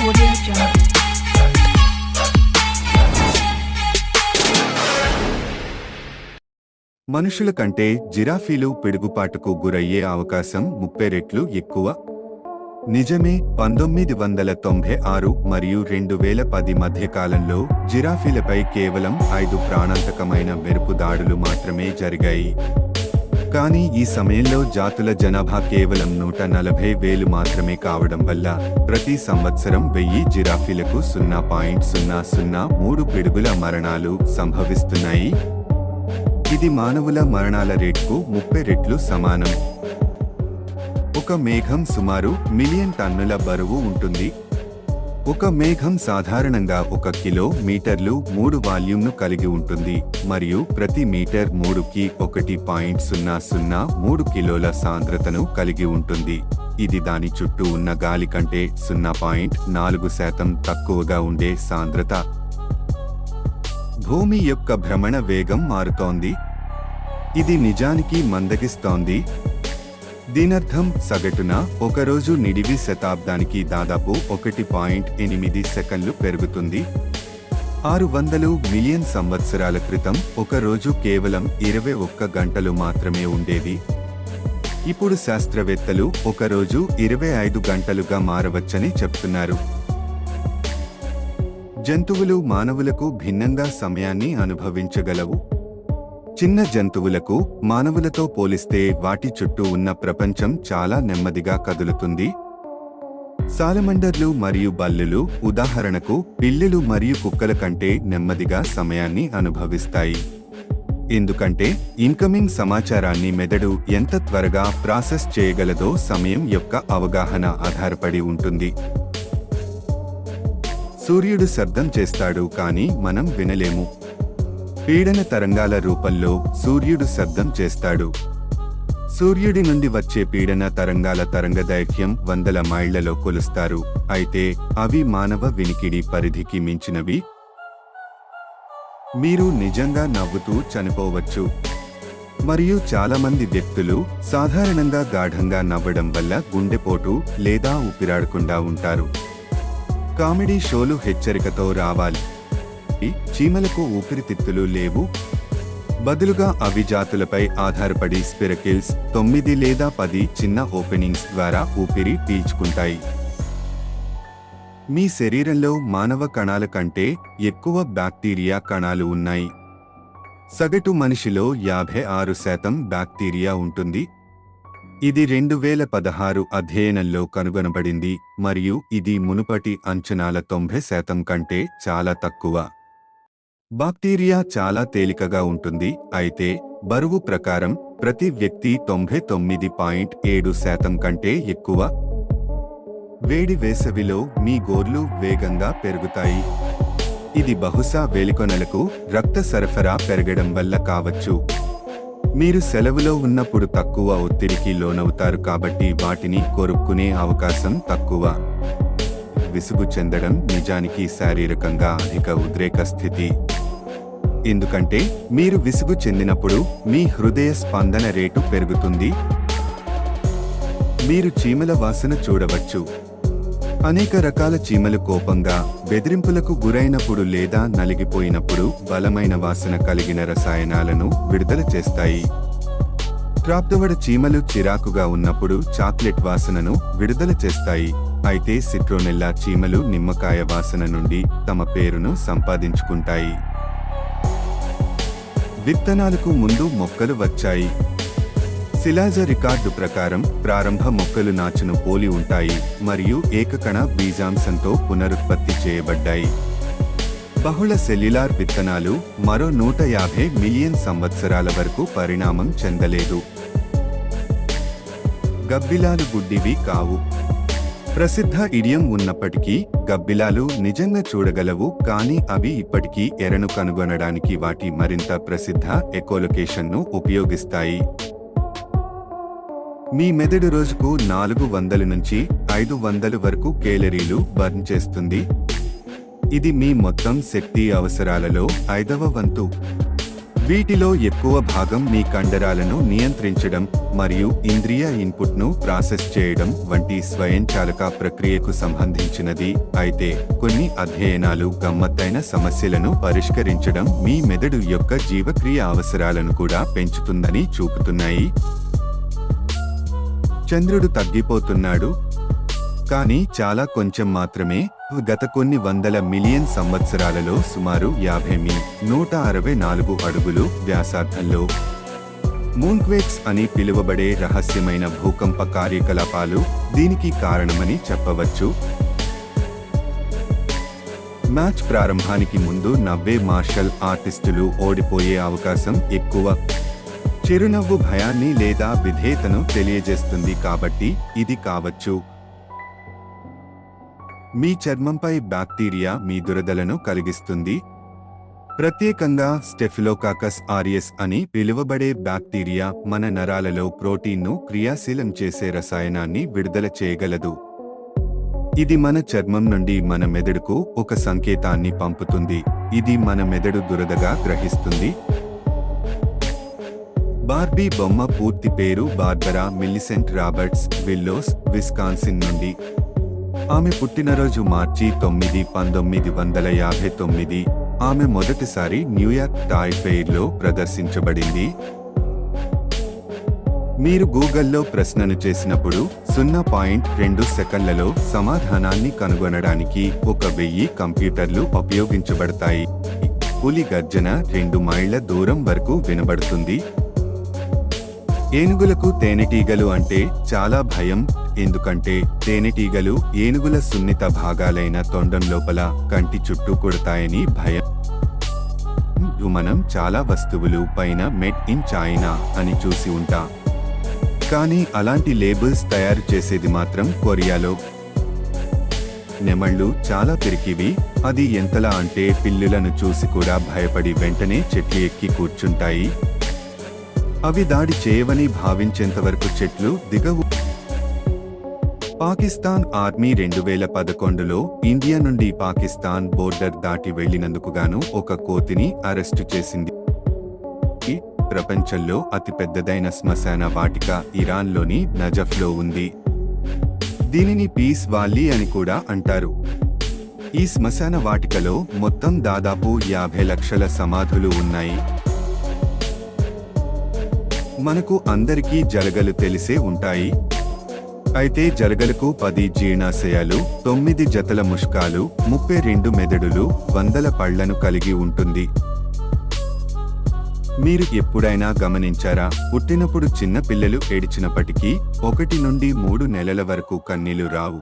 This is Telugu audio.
Audio Jungle. మనుషుల కంటే జిరాఫీలు పిడుగుపాటుకు గురయ్యే అవకాశం 30 రెట్లు ఎక్కువ. నిజమే. 1996 మరియు 2010 మధ్య కాలంలో జిరాఫీలపై కేవలం 5 ప్రాణాంతకమైన మెరుపు దాడులు మాత్రమే జరిగాయి. కానీ ఈ సమయంలో జాతుల జనాభా కేవలం 140,000 మాత్రమే కావడం వల్ల ప్రతి సంవత్సరం 1000 జిరాఫీలకు 0.003 పిడుగుల మరణాలు సంభవిస్తున్నాయి. ఇది మానవుల మరణాల రేటుకు 30 రెట్లు సమానం. ఒక మేఘం సుమారు 1 మిలియన్ టన్నుల బరువు ఉంటుంది. ఒక మేఘం సాధారణంగా 1 కిలోమీటర్లు 3 వాల్యూమ్ను కలిగి ఉంటుంది మరియు ప్రతి మీటర్ 3కి 1.003 కిలోల సాంద్రతను కలిగి ఉంటుంది. ఇది దాని చుట్టూ ఉన్న గాలి కంటే 0.4% తక్కువగా ఉండే సాంద్రత. భూమి యొక్క భ్రమణ వేగం మారుతోంది. ఇది నిజానికి మందగిస్తోంది. దీనర్థం సగటున ఒకరోజు నిడివి శతాబ్దానికి దాదాపు 1.8 సెకన్లు పెరుగుతుంది. 600 మిలియన్ సంవత్సరాల క్రితం ఒక రోజు కేవలం 21 గంటలు మాత్రమే ఉండేది. ఇప్పుడు శాస్త్రవేత్తలు ఒక రోజు 25 గంటలుగా మారవచ్చని చెప్తున్నారు. జంతువులు మానవులకు భిన్నంగా సమయాన్ని అనుభవించగలవు. చిన్న జంతువులకు మానవులతో పోలిస్తే వాటి చుట్టూ ఉన్న ప్రపంచం చాలా నెమ్మదిగా కదులుతుంది. సాలమండర్లు మరియు బల్లులు, ఉదాహరణకు పిల్లులు మరియు కుక్కల కంటే నెమ్మదిగా సమయాన్ని అనుభవిస్తాయి. ఎందుకంటే ఇన్కమింగ్ సమాచారాన్ని మెదడు ఎంత త్వరగా ప్రాసెస్ చేయగలదో సమయం యొక్క అవగాహన ఆధారపడి ఉంటుంది. సూర్యుడు శబ్దం చేస్తాడు కానీ మనం వినలేము. పీడన తరంగాల రూపంలో సూర్యుడు శబ్దం చేస్తాడు. సూర్యుడి నుండి వచ్చే పీడన తరంగాల తరంగదైర్ఘ్యం 100 మైళ్లలో కొలుస్తారు. అయితే అవి మానవ వినికిడి పరిధికి మించినవి. మీరు నిజంగా నవ్వుతూ చనిపోవచ్చు. మరియు చాలామంది వ్యక్తులు సాధారణంగా గాఢంగా నవ్వడం వల్ల గుండెపోటు లేదా ఊపిరాడకుండా ఉంటారు. కామెడీ షోలు హెచ్చరికతో రావాలి. చీమలకు ఊపిరితిత్తులు లేవు. బదులుగా అవి జాతులపై ఆధారపడి స్పిరకిల్స్ 9 లేదా 10 చిన్న ఓపెనింగ్స్ ద్వారా ఊపిరి పీల్చుకుంటాయి. మీ శరీరంలో మానవ కణాల కంటే ఎక్కువ బ్యాక్టీరియా కణాలు ఉన్నాయి. సగటు మనిషిలో 56% బ్యాక్టీరియా ఉంటుంది. ఇది 2016 అధ్యయనంలో కనుగొనబడింది మరియు ఇది మునుపటి అంచనాల 90% కంటే చాలా తక్కువ. బాక్టీరియా చాలా తేలికగా ఉంటుంది. అయితే బరువు ప్రకారం ప్రతి వ్యక్తి 99.7% కంటే ఎక్కువ. వేడి వేసవిలో మీ గోర్లు వేగంగా పెరుగుతాయి. ఇది బహుశా వేలికొనలకు రక్త సరఫరా పెరగడం వల్ల కావచ్చు. మీరు సెలవులో ఉన్నప్పుడు తక్కువ ఒత్తిడికి లోనవుతారు కాబట్టి వాటిని కొరుక్కునే అవకాశం తక్కువ. విసుగు చెందడం నిజానికి శారీరకంగా అధిక ఉద్రేక స్థితి. ఎందుకంటే మీరు విసుగు చెందినప్పుడు మీ హృదయ స్పందన రేటు పెరుగుతుంది. మీరు చీమల వాసన చూడవచ్చు. అనేక రకాల చీమలు కోపంగా, బెదిరింపులకు గురైనప్పుడు లేదా నలిగిపోయినప్పుడు బలమైన వాసన కలిగిన రసాయనాలను విడుదల చేస్తాయి. ట్రాప్దవడ చీమలు చిరాకుగా ఉన్నప్పుడు చాక్లెట్ వాసనను విడుదల చేస్తాయి. అయితే సిట్రోనెల్లా చీమలు నిమ్మకాయ వాసన నుండి తమ పేరును సంపాదించుకుంటాయి. విత్తనాలకు ముందు మొక్కలు వచ్చాయి. శిలాజ రికార్డు ప్రకారం ప్రారంభ మొక్కలు నాచును పోలి ఉంటాయి మరియు ఏకకణ బీజాంశంతో పునరుత్పత్తి చేయబడ్డాయి. బహుళ సెల్యులార్ విత్తనాలు మరో 150 మిలియన్ సంవత్సరాల వరకు పరిణామం చెందలేదు. గబ్బిలాలు గుడ్డివి కావు. ప్రసిద్ధ ఇడియం ఉన్నప్పటికీ గబ్బిలాలు నిజంగా చూడగలవు, కానీ అవి ఇప్పటికీ ఎరను కనుగొనడానికి వాటి మరింత ప్రసిద్ధ ఎకోలొకేషన్ను ఉపయోగిస్తాయి. మీ మెదడు రోజుకు 400 నుంచి 500 వరకు కేలరీలు బర్న్ చేస్తుంది. ఇది మీ మొత్తం శక్తి అవసరాలలో 5వ వంతు. వీటిలో ఎక్కువ భాగం మీ కండరాలను నియంత్రించడం మరియు ఇంద్రియ ఇన్పుట్ను ప్రాసెస్ చేయడం వంటి స్వయంచాలక ప్రక్రియకు సంబంధించినది. అయితే కొన్ని అధ్యయనాలు గమ్మత్తైన సమస్యలను పరిష్కరించడం మీ మెదడు యొక్క జీవక్రియ అవసరాలను కూడా పెంచుతుందని చూపుతున్నాయి. చంద్రుడు తగ్గిపోతున్నాడు, కానీ చాలా కొంచెం మాత్రమే. గత కొన్ని వందల మిలియన్ సంవత్సరాలలో సుమారు 50 మీ 164 అడుగులు వ్యాసార్థంలో మూన్క్వేక్స్ అని పిలువబడే రహస్యమైన భూకంప కార్యకలాపాలు దీనికి కారణమని చెప్పవచ్చు. మ్యాచ్ ప్రారంభానికి ముందు నవ్వే మార్షల్ ఆర్టిస్టులు ఓడిపోయే అవకాశం ఎక్కువ. చిరునవ్వు భయాన్ని లేదా విధేయతను తెలియజేస్తుంది, కాబట్టి ఇది కావచ్చు. మీ చర్మంపై బ్యాక్టీరియా మీ దురదలను కలిగిస్తుంది. ప్రత్యేకంగా స్టెఫిలోకాకస్ ఆరియస్ అని పిలువబడే బ్యాక్టీరియా మన నరాలలో ప్రోటీన్ను క్రియాశీలం చేసే రసాయనాన్ని విడుదల చేయగలదు. ఇది మన చర్మం నుండి మన మెదడుకు ఒక సంకేతాన్ని పంపుతుంది. ఇది మన మెదడు దురదగా గ్రహిస్తుంది. బార్బీ బొమ్మ పూర్తి పేరు Barbara Millicent Roberts, willows, Wisconsin నుండి. ఆమె పుట్టినరోజు మార్చి 9, 1959. ఆమె మొదటిసారి న్యూయార్క్ టాయ్ ఫెయిర్లో ప్రదర్శించబడింది. మీరు గూగుల్లో ప్రశ్నను చేసినప్పుడు 0.2 సెకన్లలో సమాధానాన్ని కనుగొనడానికి 1000 కంప్యూటర్లు ఉపయోగించబడతాయి. పులి గర్జన 2 మైళ్ల దూరం వరకు వినబడుతుంది. ఏనుగులకు తేనెటీగలు అంటే చాలా భయం, ఎందుకంటే తేనెటీగలు ఏనుగుల సున్నిత భాగాలైన తొండం లోపల కంటి చుట్టూ కొడతాయని భయం. మనం చాలా వస్తువులు పైన మేడ్ ఇన్ చైనా అని చూసి ఉంటాం, కానీ అలాంటి లేబుల్స్ తయారు చేసేది మాత్రం కొరియాలో. నెమళ్ళు చాలా పిరికివి. అది ఎంతలా అంటే పిల్లులను చూసి కూడా భయపడి వెంటనే చెట్లు ఎక్కి కూర్చుంటాయి. అవి దాడి చేయవని భావించేంతవరకు చెట్లు దిగవు. పాకిస్తాన్ ఆర్మీ 2011లో ఇండియా నుండి పాకిస్తాన్ బోర్డర్ దాటి వెళ్లినందుకుగాను ఒక కోతిని అరెస్టు చేసింది. ప్రపంచంలో అతిపెద్దదైన శ్మశాన వాటిక ఇరాన్లోని నజఫ్లో ఉంది. దీనిని పీస్ వాల్లీ అని కూడా అంటారు. ఈ శ్మశాన వాటికలో మొత్తం దాదాపు 50 లక్షల సమాధులు ఉన్నాయి. మనకు అందరికీ జలగలు తెలిసే ఉంటాయి. అయితే జలగలకు 10 జీర్ణాశయాలు, 9 జతల ముష్కాలు, 32 మెదడులు, 100 పళ్లను కలిగి ఉంటుంది. మీరు ఎప్పుడైనా గమనించారా, పుట్టినప్పుడు చిన్న పిల్లలు ఏడ్చినప్పటికీ 1 నుండి 3 నెలల వరకు కన్నీళ్లు రావు.